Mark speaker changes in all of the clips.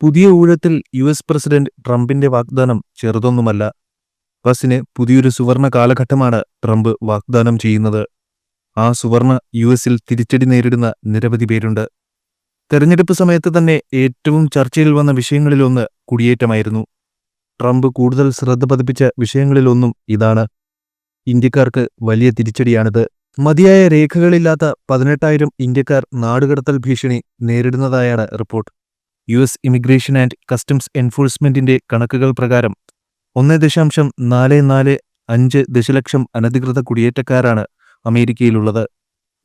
Speaker 1: പുതിയ ഊഴത്തിൽ US president ട്രംപിന്റെ വാഗ്ദാനം ചെറുതൊന്നുമല്ല. ബസിന് പുതിയൊരു സുവർണ കാലഘട്ടമാണ് ട്രംപ് വാഗ്ദാനം ചെയ്യുന്നത്. ആ സുവർണ യുഎസിൽ തിരിച്ചടി നേരിടുന്ന നിരവധി പേരുണ്ട്. തെരഞ്ഞെടുപ്പ് സമയത്ത് തന്നെ ഏറ്റവും ചർച്ചയിൽ വന്ന വിഷയങ്ങളിലൊന്ന് കുടിയേറ്റമായിരുന്നു. ട്രംപ് കൂടുതൽ ശ്രദ്ധ പതിപ്പിച്ച വിഷയങ്ങളിലൊന്നും ഇതാണ്. ഇന്ത്യക്കാർക്ക് വലിയ തിരിച്ചടിയാണിത്. മതിയായ രേഖകളില്ലാത്ത 18,000 ഇന്ത്യക്കാർ നാടുകടത്തൽ ഭീഷണി നേരിടുന്നതായാണ് report. US immigration and customs എൻഫോഴ്സ്മെന്റിന്റെ കണക്കുകൾ പ്രകാരം 1.445 ദശലക്ഷം അനധികൃത കുടിയേറ്റക്കാരാണ് അമേരിക്കയിലുള്ളത്.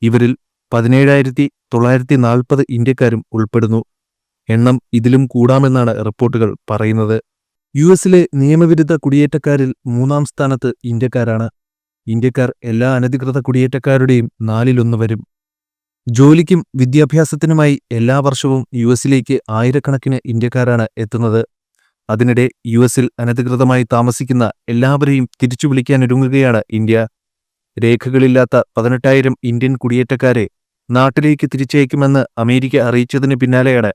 Speaker 1: ഇവരിൽ 17,940 ഇന്ത്യക്കാരും ഉൾപ്പെടുന്നു. എണ്ണം ഇതിലും കൂടാമെന്നാണ് റിപ്പോർട്ടുകൾ പറയുന്നത്. യുഎസിലെ നിയമവിരുദ്ധ കുടിയേറ്റക്കാരിൽ 3-ാം സ്ഥാനത്ത് ഇന്ത്യക്കാരാണ്. ഇന്ത്യക്കാർ എല്ലാ അനധികൃത കുടിയേറ്റക്കാരുടെയും 4-1 വരും. ജോലിക്കും വിദ്യാഭ്യാസത്തിനുമായി എല്ലാ വർഷവും യുഎസിലേക്ക് ആയിരക്കണക്കിന് ഇന്ത്യക്കാരാണ് എത്തുന്നത്. അതിനിടെ യുഎസിൽ അനധികൃതമായി താമസിക്കുന്ന എല്ലാവരെയും തിരിച്ചു വിളിക്കാനൊരുങ്ങുകയാണ് ഇന്ത്യ. രേഖകളില്ലാത്ത 18,000 ഇന്ത്യൻ കുടിയേറ്റക്കാരെ നാട്ടിലേക്ക് തിരിച്ചയക്കുമെന്ന് അമേരിക്ക അറിയിച്ചതിന് പിന്നാലെയാണ്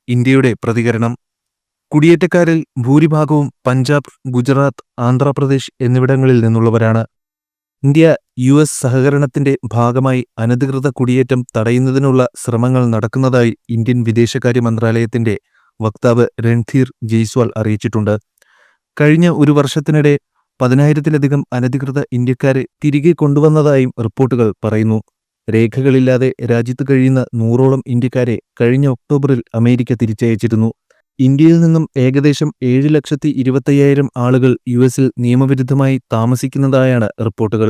Speaker 1: ഇന്ത്യയുടെ പ്രതികരണം. കുടിയേറ്റക്കാരിൽ ഭൂരിഭാഗവും പഞ്ചാബ്, ഗുജറാത്ത്, ആന്ധ്രാപ്രദേശ് എന്നിവിടങ്ങളിൽ നിന്നുള്ളവരാണ്. ഇന്ത്യ യുഎസ് സഹകരണത്തിന്റെ ഭാഗമായി അനധികൃത കുടിയേറ്റം തടയുന്നതിനുള്ള ശ്രമങ്ങൾ നടക്കുന്നതായി ഇന്ത്യൻ വിദേശകാര്യ മന്ത്രാലയത്തിന്റെ വക്താവ് രൺധീർ ജയ്സ്വാൾ അറിയിച്ചിട്ടുണ്ട്. കഴിഞ്ഞ ഒരു വർഷത്തിനിടെ 10,000-ലധികം അനധികൃത ഇന്ത്യക്കാരെ തിരികെ കൊണ്ടുവന്നതായും റിപ്പോർട്ടുകൾ പറയുന്നു. രേഖകളില്ലാതെ രാജ്യത്ത് കഴിയുന്ന 100ഓളം ഇന്ത്യക്കാരെ കഴിഞ്ഞ ഒക്ടോബറിൽ അമേരിക്ക തിരിച്ചയച്ചിരുന്നു. ഇന്ത്യയിൽ നിന്നും ഏകദേശം 7,25,000 ആളുകൾ യുഎസിൽ നിയമവിരുദ്ധമായി താമസിക്കുന്നതായാണ് റിപ്പോർട്ടുകൾ.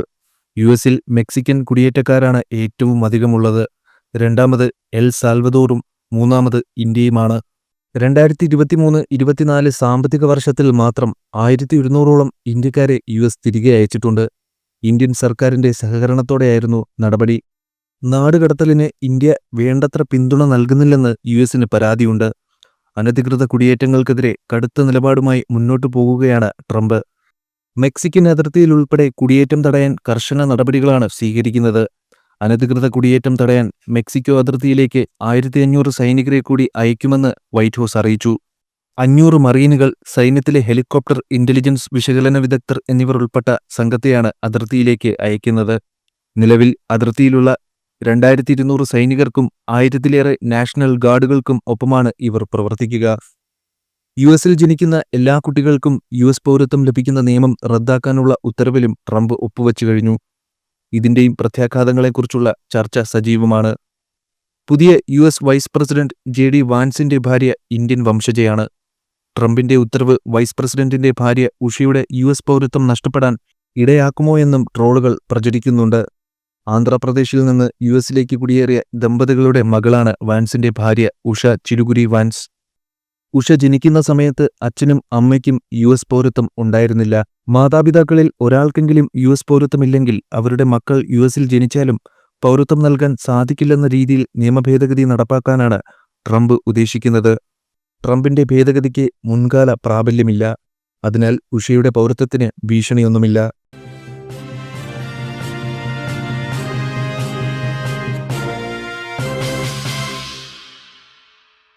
Speaker 1: യുഎസിൽ മെക്സിക്കൻ കുടിയേറ്റക്കാരാണ് ഏറ്റവും അധികമുള്ളത്. രണ്ടാമത് എൽ സാൽവദോറും 3-ാമത് ഇന്ത്യയുമാണ്. 2023-24 സാമ്പത്തിക വർഷത്തിൽ മാത്രം 1,200ഓളം ഇന്ത്യക്കാരെ യുഎസ് തിരികെ അയച്ചിട്ടുണ്ട്. ഇന്ത്യൻ സർക്കാരിന്റെ സഹകരണത്തോടെയായിരുന്നു നടപടി. നാടുകടത്തലിന് ഇന്ത്യ വേണ്ടത്ര പിന്തുണ നൽകുന്നില്ലെന്ന് യുഎസിന് പരാതിയുണ്ട്. അനധികൃത കുടിയേറ്റങ്ങൾക്കെതിരെ കടുത്ത നിലപാടുമായി മുന്നോട്ടു പോകുകയാണ് ട്രംപ്. മെക്സിക്കൻ അതിർത്തിയിലുൾപ്പെടെ കുടിയേറ്റം തടയാൻ കർശന നടപടികളാണ് സ്വീകരിക്കുന്നത്. അനധികൃത കുടിയേറ്റം തടയാൻ മെക്സിക്കോ അതിർത്തിയിലേക്ക് 1,500 സൈനികരെ കൂടി അയക്കുമെന്ന് വൈറ്റ് ഹൗസ് അറിയിച്ചു. 500 മറീനുകൾ, സൈന്യത്തിലെ ഹെലികോപ്റ്റർ, ഇന്റലിജൻസ് വിശകലന വിദഗ്ധർ എന്നിവർ ഉൾപ്പെട്ട സംഘത്തെയാണ് അതിർത്തിയിലേക്ക് അയക്കുന്നത്. നിലവിൽ അതിർത്തിയിലുള്ള 2,200 സൈനികർക്കും 1000-ലേറെ നാഷണൽ ഗാർഡുകൾക്കും ഒപ്പമാണ് ഇവർ പ്രവർത്തിക്കുക. യുഎസിൽ ജനിക്കുന്ന എല്ലാ കുട്ടികൾക്കും യുഎസ് പൗരത്വം ലഭിക്കുന്ന നിയമം റദ്ദാക്കാനുള്ള ഉത്തരവിലും ട്രംപ് ഒപ്പുവെച്ചു കഴിഞ്ഞു. ഇതിന്റെയും പ്രത്യാഘാതങ്ങളെക്കുറിച്ചുള്ള ചർച്ച സജീവമാണ്. പുതിയ യുഎസ് വൈസ് പ്രസിഡന്റ് ജെ.ഡി. വാൻസിന്റെ ഭാര്യ ഇന്ത്യൻ വംശജയാണ്. ട്രംപിന്റെ ഉത്തരവ് വൈസ് പ്രസിഡന്റിന്റെ ഭാര്യ ഉഷയുടെ യുഎസ് പൗരത്വം നഷ്ടപ്പെടാൻ ഇടയാക്കുമോ എന്നും ട്രോളുകൾ പ്രചരിക്കുന്നുണ്ട്. ആന്ധ്രാപ്രദേശിൽ നിന്ന് യുഎസിലേക്ക് കുടിയേറിയ ദമ്പതികളുടെ മകളാണ് വാൻസിന്റെ ഭാര്യ ഉഷ ചിരുഗുരി വാൻസ്. ഉഷ ജനിക്കുന്ന സമയത്ത് അച്ഛനും അമ്മയ്ക്കും യുഎസ് പൗരത്വം ഉണ്ടായിരുന്നില്ല. മാതാപിതാക്കളിൽ ഒരാൾക്കെങ്കിലും യുഎസ് പൗരത്വമില്ലെങ്കിൽ അവരുടെ മക്കൾ യുഎസിൽ ജനിച്ചാലും പൗരത്വം നൽകാൻ സാധിക്കില്ലെന്ന രീതിയിൽ നിയമഭേദഗതി നടപ്പാക്കാനാണ് ട്രംപ് ഉദ്ദേശിക്കുന്നത്. ട്രംപിന്റെ ഭേദഗതിക്ക് മുൻകാല പ്രാബല്യമില്ല. അതിനാൽ ഉഷയുടെ പൗരത്വത്തിന് ഭീഷണിയൊന്നുമില്ല.